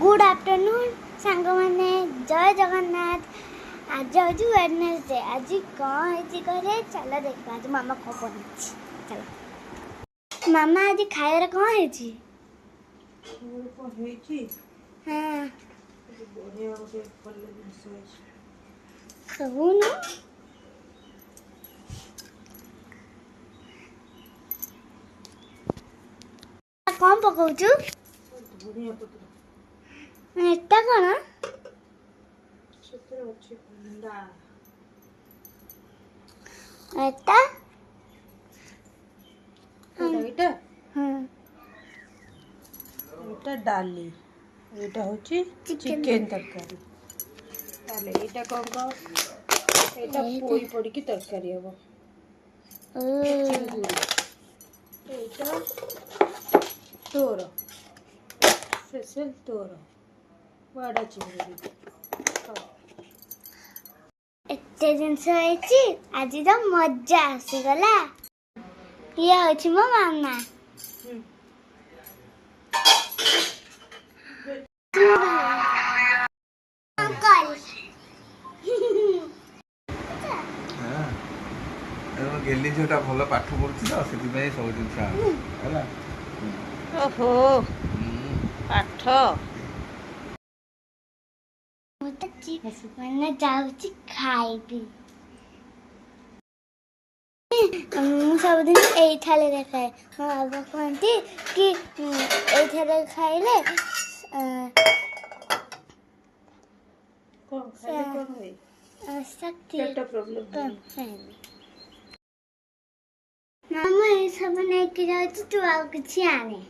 Good afternoon सांग मैंने जय जगन्नाथ। आज हूँ वेडनेसडे। आज कौन है घरे चलो देखा। आज मामा कौन बन चलो मामा आज खाइबार कौन है हाँ खाऊन कौन पकाउछु एटा कौन एटा এটা ডালি এটা হচ্ছে চিকেন তরকারি তাহলে এটা কম কম এটা পই পড়িকি তরকারি হবো এটা তোর স্পেশাল তোর বড় চিংড়ি एते जिनस होइछि आज तो मजा आसीगला। ये होछि मो मामा अंकल गेली झीटा भल पाठ पढ़ुची तो से सब जिन है ओहो पाठ मैंने जाऊँगी खाइबी सबदिन यही खाए मो बाबा कहती कि ये खाइले शक्ति मामा ये सब नहीं कि तू आउ कि आने